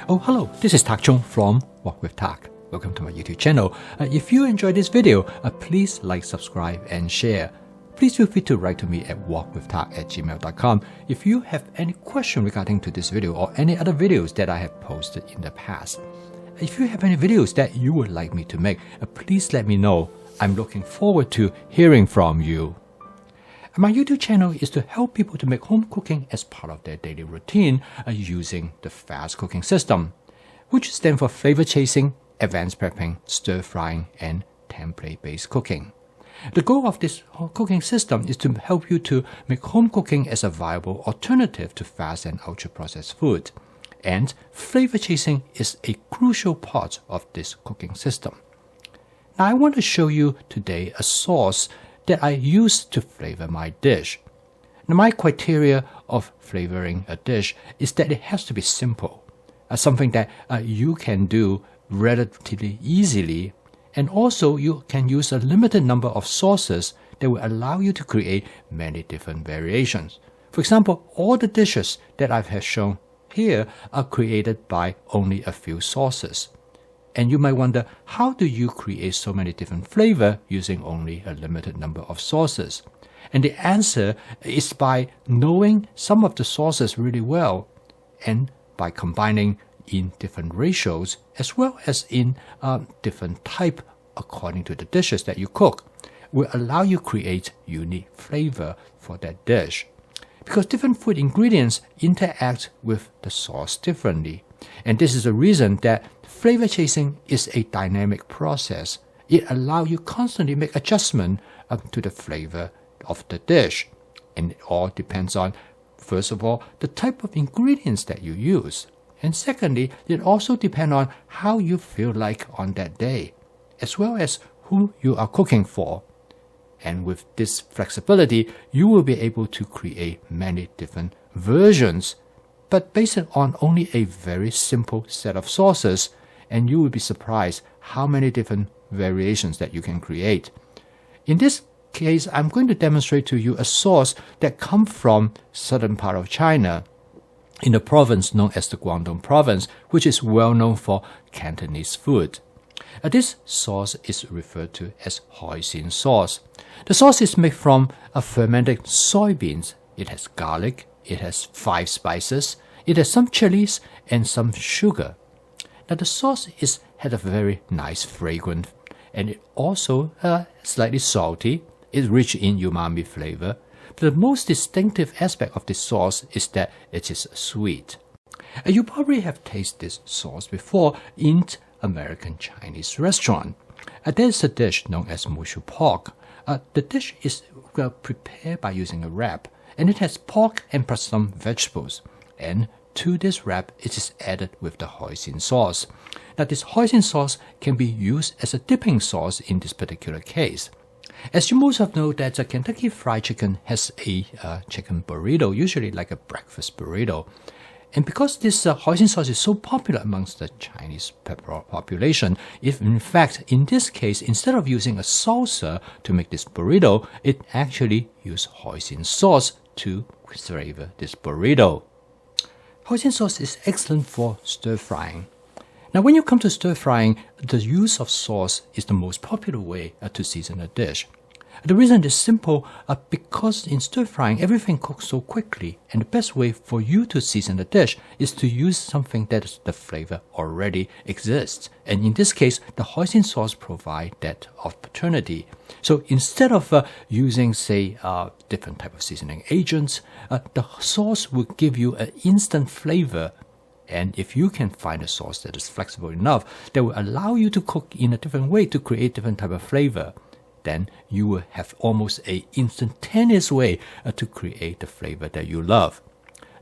Oh, hello, this is Tak Chung from Walk with Tak. Welcome to my YouTube channel. If you enjoyed this video, please like, subscribe, and share. Please feel free to write to me at walkwithtak@gmail.com if you have any question regarding to this video or any other videos that I have posted in the past. If you have any videos that you would like me to make, please let me know. I'm looking forward to hearing from you. My YouTube channel is to help people to make home cooking as part of their daily routine using the fast cooking system, which stands for flavor chasing, advanced prepping, stir frying, and template-based cooking. The goal of this cooking system is to help you to make home cooking as a viable alternative to fast and ultra-processed food. And flavor chasing is a crucial part of this cooking system. Now I want to show you today a sauce that I use to flavor my dish. Now my criteria of flavoring a dish is that it has to be simple, something that you can do relatively easily, and also you can use a limited number of sauces that will allow you to create many different variations. For example, all the dishes that I have shown here are created by only a few sauces. And you might wonder, how do you create so many different flavors using only a limited number of sauces? And the answer is by knowing some of the sauces really well and by combining in different ratios as well as in different type according to the dishes that you cook will allow you create unique flavor for that dish. Because different food ingredients interact with the sauce differently. And this is the reason that flavor chasing is a dynamic process. It allows you constantly make adjustment to the flavor of the dish. And it all depends on, first of all, the type of ingredients that you use. And secondly, it also depends on how you feel like on that day, as well as who you are cooking for. And with this flexibility, you will be able to create many different versions, but based on only a very simple set of sauces, and you will be surprised how many different variations that you can create. In this case, I'm going to demonstrate to you a sauce that comes from southern part of China, in a province known as the Guangdong province, which is well known for Cantonese food. This sauce is referred to as Hoisin sauce. The sauce is made from fermented soybeans. It has garlic, it has 5 spices, it has some chilies and some sugar. Now the sauce had a very nice fragrance, and it also slightly salty. It's rich in umami flavor. But the most distinctive aspect of this sauce is that it is sweet. You probably have tasted this sauce before in American Chinese restaurant. There's a dish known as mushu pork. The dish is prepared by using a wrap, and it has pork and plus some vegetables. And to this wrap, it is added with the hoisin sauce. Now this hoisin sauce can be used as a dipping sauce in this particular case. As you most of know that Kentucky Fried Chicken has a chicken burrito, usually like a breakfast burrito. And because this hoisin sauce is so popular amongst the Chinese population, if in fact in this case, instead of using a salsa to make this burrito, it actually used hoisin sauce to flavor this burrito. Hoisin sauce is excellent for stir frying. Now when you come to stir frying, the use of sauce is the most popular way to season a dish. The reason is simple because in stir frying everything cooks so quickly, and the best way for you to season a dish is to use something that the flavor already exists. And in this case, the hoisin sauce provides that opportunity. So instead of using, say, different type of seasoning agents, the sauce will give you an instant flavor. And if you can find a sauce that is flexible enough, that will allow you to cook in a different way to create different type of flavor, then you will have almost a instantaneous way to create the flavor that you love.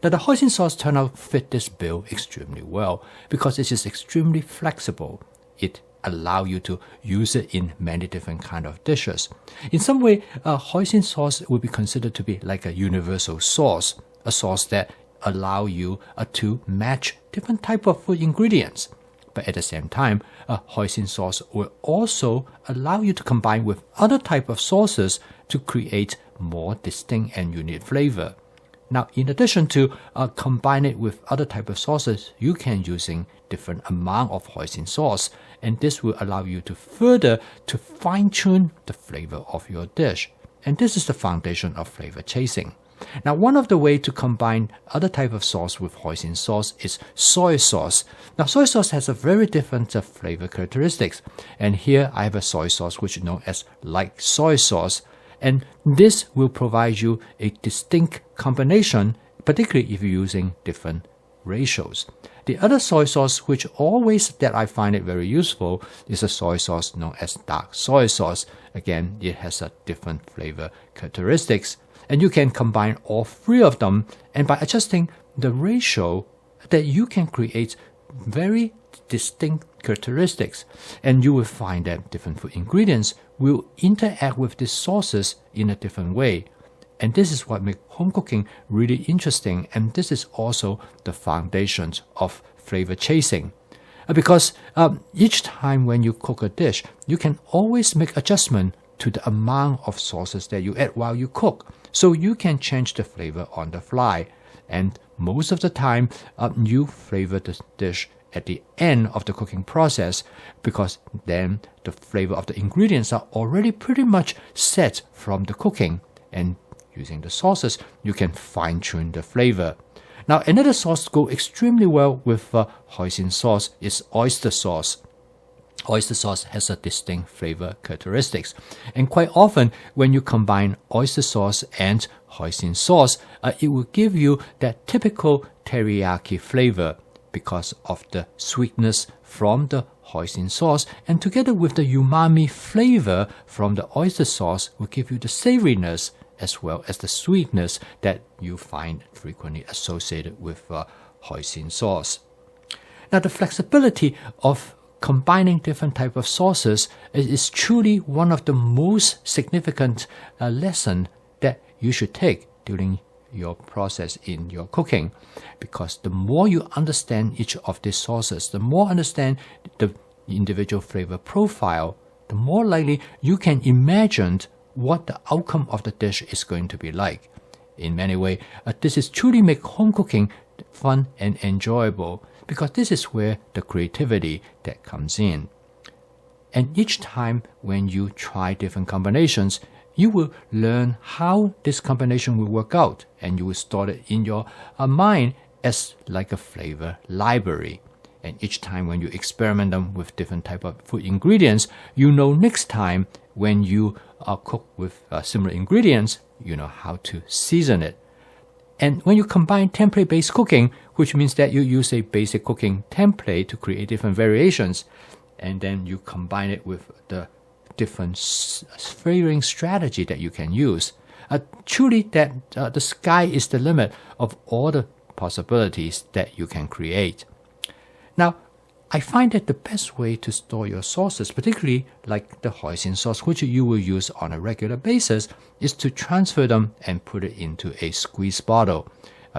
Now the hoisin sauce turned out fit this bill extremely well because it is extremely flexible. It allows you to use it in many different kind of dishes. In some way, hoisin sauce would be considered to be like a universal sauce, a sauce that allow you to match different type of food ingredients. But at the same time, hoisin sauce will also allow you to combine with other type of sauces to create more distinct and unique flavor. Now, in addition to combine it with other type of sauces, you can using different amount of hoisin sauce, and this will allow you to further to fine-tune the flavor of your dish. And this is the foundation of flavor chasing. Now, one of the way to combine other type of sauce with hoisin sauce is soy sauce. Now, soy sauce has a very different flavor characteristics. And here I have a soy sauce which is known as light soy sauce. And this will provide you a distinct combination, particularly if you're using different ratios. The other soy sauce which always that I find it very useful is a soy sauce known as dark soy sauce. Again, it has a different flavor characteristics. And you can combine all three of them, and by adjusting the ratio that you can create very distinct characteristics, and you will find that different food ingredients will interact with these sauces in a different way. And this is what makes home cooking really interesting, and this is also the foundations of flavor chasing. Because each time when you cook a dish, you can always make adjustment to the amount of sauces that you add while you cook. So you can change the flavor on the fly. And most of the time, you flavor the dish at the end of the cooking process, because then the flavor of the ingredients are already pretty much set from the cooking. And using the sauces, you can fine-tune the flavor. Now, another sauce to go extremely well with hoisin sauce is oyster sauce. Oyster sauce has a distinct flavor characteristics, and quite often when you combine oyster sauce and hoisin sauce, it will give you that typical teriyaki flavor because of the sweetness from the hoisin sauce, and together with the umami flavor from the oyster sauce will give you the savoriness as well as the sweetness that you find frequently associated with hoisin sauce. Now, the flexibility of combining different type of sauces is truly one of the most significant lesson that you should take during your process in your cooking, because the more you understand each of these sauces, the more understand the individual flavor profile, the more likely you can imagine what the outcome of the dish is going to be like. In many ways, this is truly make home cooking fun and enjoyable, because this is where the creativity that comes in. And each time when you try different combinations, you will learn how this combination will work out, and you will store it in your mind as like a flavor library. And each time when you experiment them with different type of food ingredients, you know next time when you cook with similar ingredients, you know how to season it. And when you combine template-based cooking, which means that you use a basic cooking template to create different variations, and then you combine it with the different flavoring strategy that you can use, truly that the sky is the limit of all the possibilities that you can create. Now, I find that the best way to store your sauces, particularly like the hoisin sauce, which you will use on a regular basis, is to transfer them and put it into a squeeze bottle,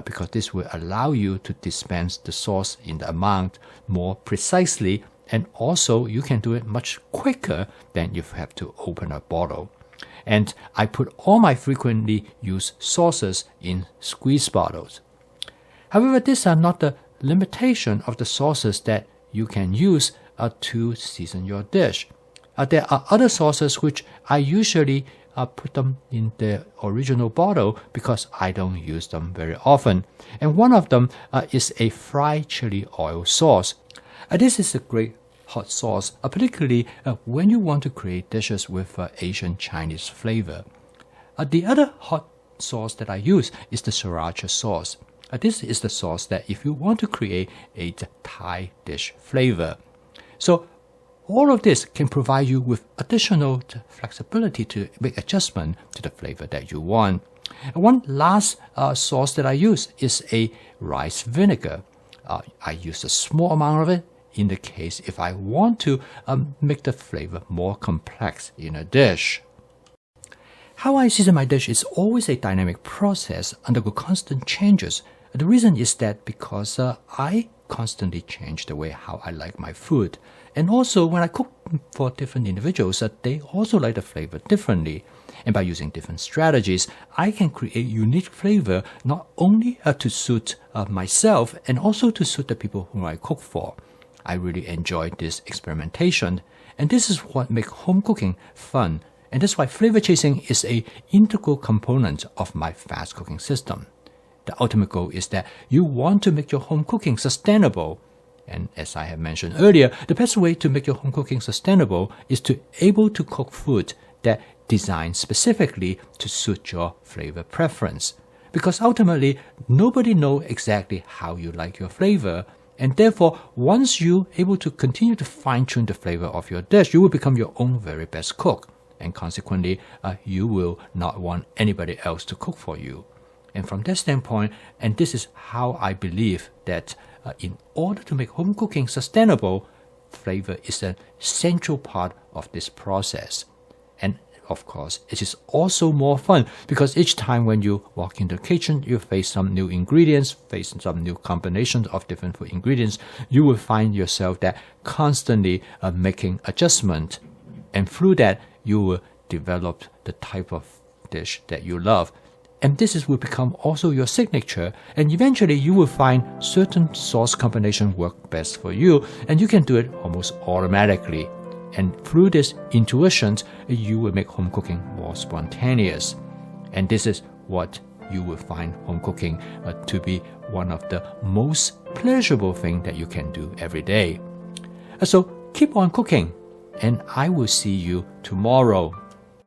because this will allow you to dispense the sauce in the amount more precisely, and also you can do it much quicker than if you have to open a bottle. And I put all my frequently used sauces in squeeze bottles. However, these are not the limitation of the sauces that you can use to season your dish. There are other sauces which I usually put them in the original bottle because I don't use them very often. And one of them is a fried chili oil sauce. This is a great hot sauce, particularly when you want to create dishes with Asian Chinese flavor. The other hot sauce that I use is the sriracha sauce. This is the sauce that if you want to create a Thai dish flavor. So all of this can provide you with additional flexibility to make adjustment to the flavor that you want. And one last sauce that I use is a rice vinegar. I use a small amount of it in the case if I want to make the flavor more complex in a dish. How I season my dish is always a dynamic process, undergo constant changes. The reason is that because I constantly change the way how I like my food. And also when I cook for different individuals, they also like the flavor differently. And by using different strategies, I can create unique flavor not only to suit myself and also to suit the people whom I cook for. I really enjoy this experimentation, and this is what makes home cooking fun. And that's why flavor chasing is an integral component of my fast cooking system. The ultimate goal is that you want to make your home cooking sustainable. And as I have mentioned earlier, the best way to make your home cooking sustainable is to able to cook food that designed specifically to suit your flavor preference. Because ultimately, nobody knows exactly how you like your flavor. And therefore, once you're able to continue to fine-tune the flavor of your dish, you will become your own very best cook. And consequently, you will not want anybody else to cook for you. And from that standpoint, and this is how I believe that in order to make home cooking sustainable, flavor is a central part of this process. And of course, it is also more fun because each time when you walk into the kitchen, you face some new ingredients, face some new combinations of different food ingredients, you will find yourself that constantly making adjustment. And through that, you will develop the type of dish that you love. And this will become also your signature, and eventually you will find certain sauce combination work best for you, and you can do it almost automatically. And through this intuition, you will make home cooking more spontaneous. And this is what you will find home cooking to be one of the most pleasurable things that you can do every day. So keep on cooking, and I will see you tomorrow.